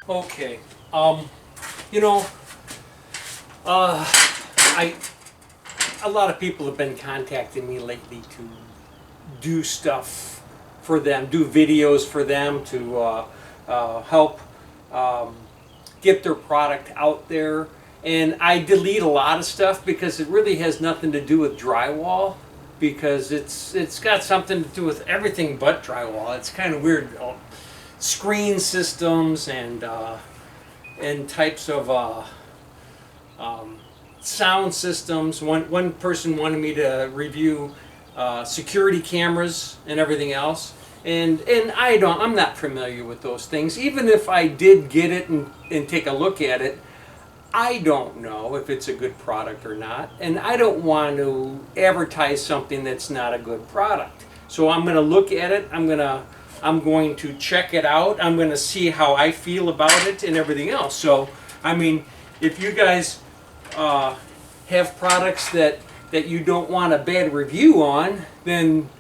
Okay. You know, I a lot of people have been contacting me lately to do stuff for them, do videos for them to help get their product out there. And I delete a lot of stuff because it really has nothing to do with drywall, because it's got something to do with everything but drywall. It's kind of weird. Screen systems and types of sound systems. One person wanted me to review security cameras and everything else, and I'm not familiar with those things. Even if I did get it and take a look at it, I don't know if it's a good product or not, and I don't want to advertise something that's not a good product. So I'm going to look at it. I'm going to check it out. I'm going to see how I feel about it and everything else. So, I mean, if you guys have products that you don't want a bad review on, then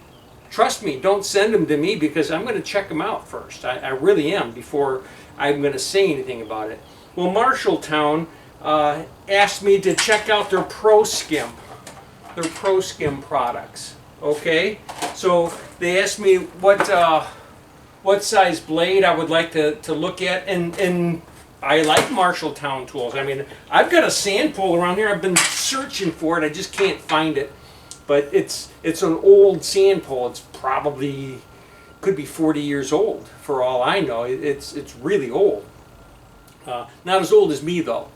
trust me, don't send them to me, because I'm going to check them out first. I really am, before I'm going to say anything about it. Well, Marshalltown asked me to check out their ProSkim products. Okay, so they asked me what size blade I would like to look at, and I like Marshalltown tools. I mean, I've got a sand pole around here. I've been searching for it. I just can't find it. But it's an old sand pole. It's probably could be 40 years old for all I know. It's really old. Not as old as me though.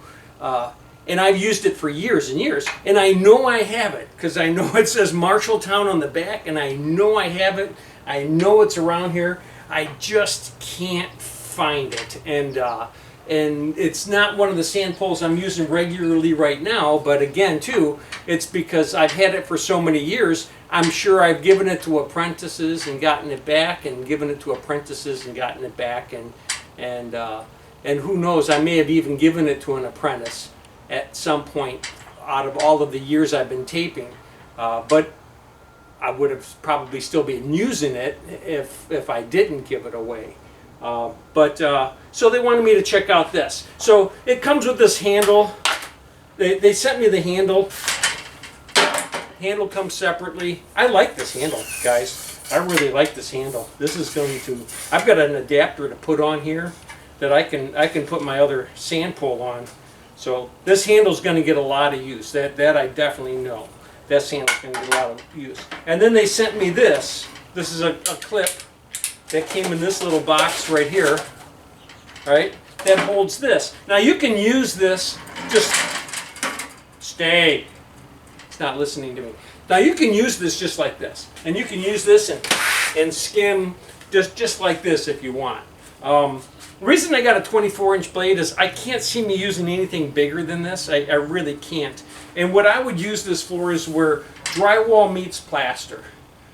And I've used it for years and years. And I know I have it, because I know it says Marshalltown on the back, and I know I have it. I know it's around here. I just can't find it. And it's not one of the sand poles I'm using regularly right now, but again too, it's because I've had it for so many years. I'm sure I've given it to apprentices and gotten it back, and given it to apprentices and gotten it back, and who knows, I may have even given it to an apprentice at some point out of all of the years I've been taping. But I would have probably still been using it if I didn't give it away. So they wanted me to check out this. So it comes with this handle. They sent me the handle. Handle comes separately. I like this handle, guys. I really like this handle. This is going to, I've got an adapter to put on here that I can put my other sand pole on. So this handle's going to get a lot of use. That I definitely know. This handle's going to get a lot of use. And then they sent me this. This is a clip that came in this little box right here, right? That holds this. Now you can use this, just stay. It's not listening to me. Now you can use this just like this. And you can use this and skim just like this if you want. The reason I got a 24-inch blade is I can't see me using anything bigger than this. I really can't. And what I would use this for is where drywall meets plaster.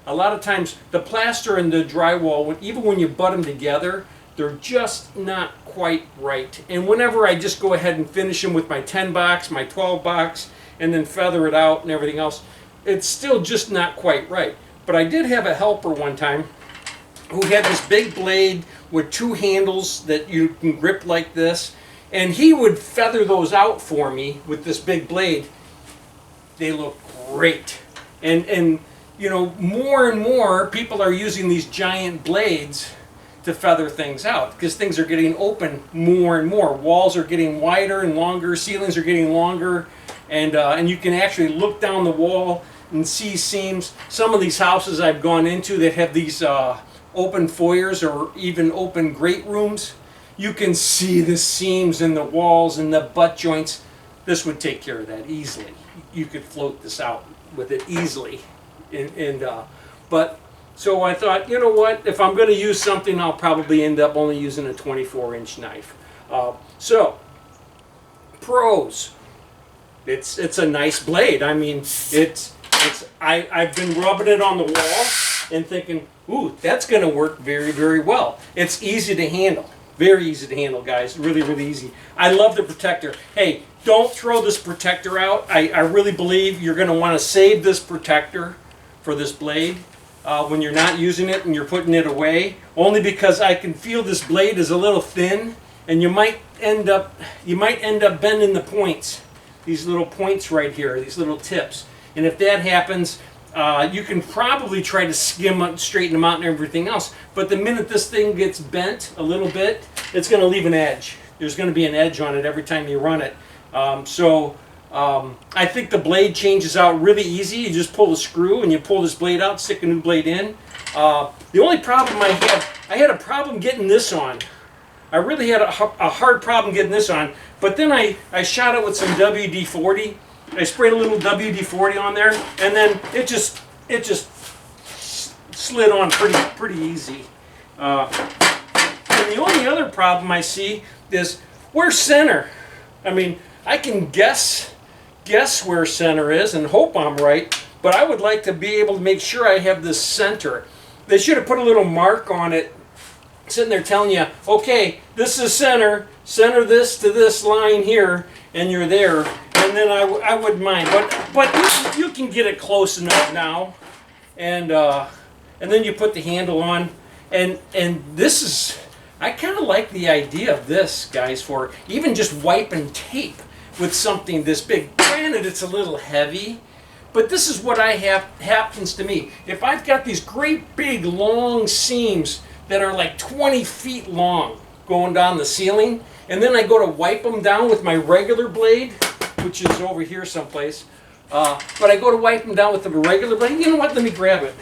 A lot of times the plaster and the drywall, even when you butt them together, they're just not quite right. And whenever I just go ahead and finish them with my 10 box, my 12 box, and then feather it out and everything else, it's still just not quite right. But I did have a helper one time who had this big blade with two handles that you can grip like this, and he would feather those out for me with this big blade. They look great. And you know, more and more people are using these giant blades to feather things out, because things are getting open more and more. Walls are getting wider and longer, ceilings are getting longer, and you can actually look down the wall and see seams. Some of these houses I've gone into that have these open foyers or even open great rooms, you can see the seams in the walls and the butt joints. This would take care of that easily. You could float this out with it easily. But so I thought, you know what, if I'm going to use something, I'll probably end up only using a 24-inch knife. So pros, it's a nice blade. I mean, I've been rubbing it on the wall and thinking, ooh, that's going to work very, very well. It's easy to handle. Very easy to handle, guys. Really, really easy. I love the protector. Hey, don't throw this protector out. I really believe you're going to want to save this protector for this blade when you're not using it and you're putting it away. Only because I can feel this blade is a little thin, and you might end up bending the points, these little points right here, these little tips. And if that happens, you can probably try to skim up, straighten them out and everything else. But the minute this thing gets bent a little bit, it's going to leave an edge. There's going to be an edge on it every time you run it. I think the blade changes out really easy. You just pull the screw and you pull this blade out, stick a new blade in. The only problem I had a problem getting this on. I really had a hard problem getting this on. But then I shot it with some WD-40. I sprayed a little WD-40 on there, and then it just slid on pretty easy. And the only other problem I see is where's center. I mean, I can guess where center is and hope I'm right, but I would like to be able to make sure I have this center. They should have put a little mark on it, sitting there telling you, okay, this is center this to this line here, and you're there. And then I wouldn't mind, but you can get it close enough now, and then you put the handle on, and this is, I kind of like the idea of this, guys, for even just wiping tape with something this big. Granted, it's a little heavy, but this is what happens to me. If I've got these great big long seams that are like 20 feet long going down the ceiling, and then I go to wipe them down with my regular blade, which is over here someplace, but I go to wipe them down with the regular blade. You know what? Let me grab it.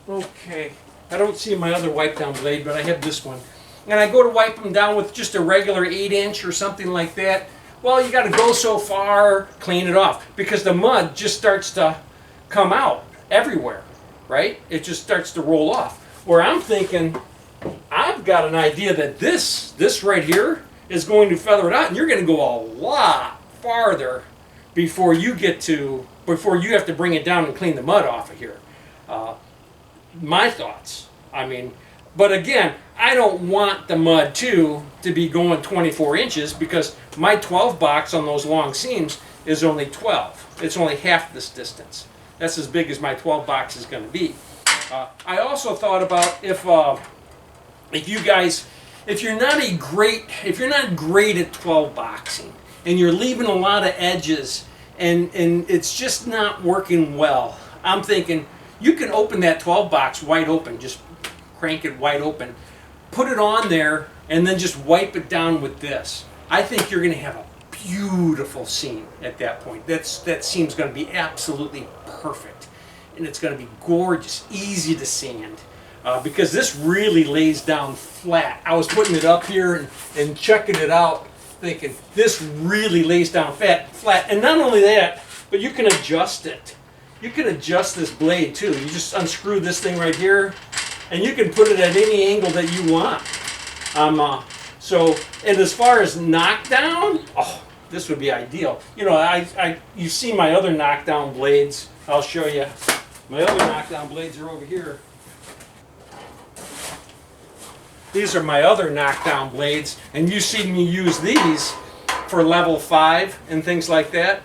Okay. I don't see my other wipe down blade, but I have this one. And I go to wipe them down with just a regular 8-inch or something like that. Well, you got to go so far, clean it off, because the mud just starts to come out everywhere, right? It just starts to roll off. Where I'm thinking, I've got an idea that this right here is going to feather it out, and you're going to go a lot farther before you have to bring it down and clean the mud off of here. My thoughts. I mean, but again, I don't want the mud to be going 24 inches, because my 12 box on those long seams is only 12. It's only half this distance. That's as big as my 12 box is going to be. I also thought about if you're not great at 12 boxing and you're leaving a lot of edges and it's just not working well, I'm thinking you can open that 12 box wide open, just crank it wide open, put it on there, and then just wipe it down with this. I think you're going to have a beautiful seam at that point. That seam's going to be absolutely perfect, and it's going to be gorgeous, easy to sand. Because this really lays down flat. I was putting it up here and checking it out, thinking this really lays down flat. And not only that, but you can adjust it. You can adjust this blade too. You just unscrew this thing right here, and you can put it at any angle that you want. And as far as knockdown, this would be ideal. You know, you've seen my other knockdown blades. I'll show you. My other knockdown blades are over here. These are my other knockdown blades, and you see me use these for level 5 and things like that.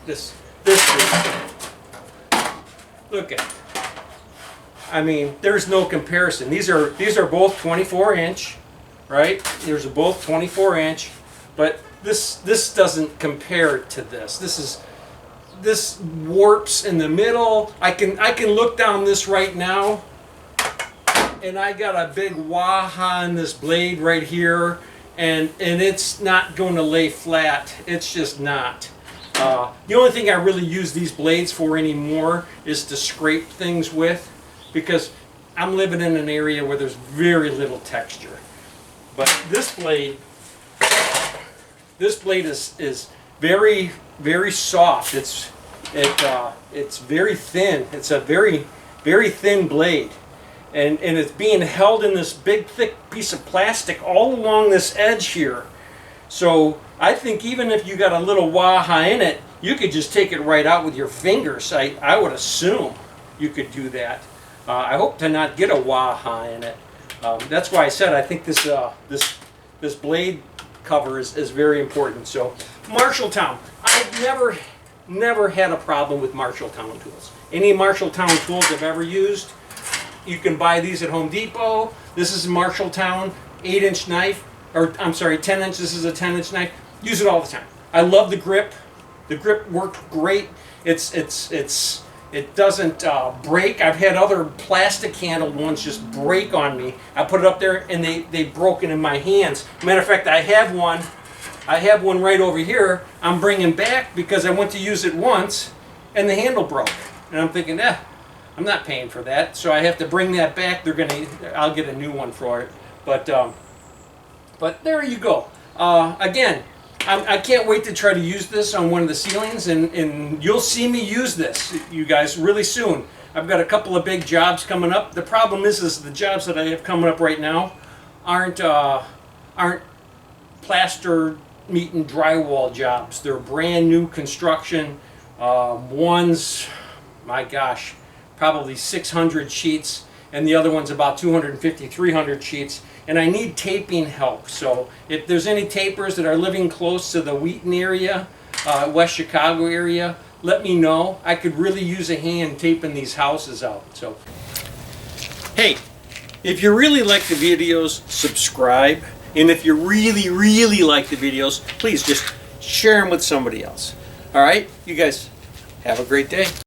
This look at it. I mean, there's no comparison. These are both 24-inch, right? These are both 24-inch, but this doesn't compare to this. This warps in the middle. I can look down this right now, and I got a big waha in this blade right here, and it's not going to lay flat. It's just not. The only thing I really use these blades for anymore is to scrape things with, because I'm living in an area where there's very little texture. But this blade is very, very soft. It's very thin. It's a very, very thin blade. And it's being held in this big thick piece of plastic all along this edge here. So I think even if you got a little waha in it, you could just take it right out with your fingers. I would assume you could do that. I hope to not get a waha in it. That's why I said I think this blade cover is very important. So Marshalltown, I've never had a problem with Marshalltown tools. Any Marshalltown tools I've ever used, you can buy these at Home Depot. This is Marshalltown, 8-inch knife, or I'm sorry, 10 inch. This is a 10-inch knife. Use it all the time. I love the grip. The grip worked great. It doesn't break. I've had other plastic handled ones just break on me. I put it up there and they've broken in my hands. Matter of fact, I have one right over here. I'm bringing back because I went to use it once and the handle broke. And I'm thinking, I'm not paying for that. So I have to bring that back. I'll get a new one for it. But there you go. Again, I can't wait to try to use this on one of the ceilings, and you'll see me use this, you guys, really soon. I've got a couple of big jobs coming up. The problem is the jobs that I have coming up right now aren't plaster, meat, and drywall jobs. They're brand new construction. One's, my gosh, probably 600 sheets, and the other one's about 250, 300 sheets. And I need taping help. So if there's any tapers that are living close to the Wheaton area, West Chicago area, let me know. I could really use a hand taping these houses out. So, hey, if you really like the videos, subscribe. And if you really, really like the videos, please just share them with somebody else. All right? You guys have a great day.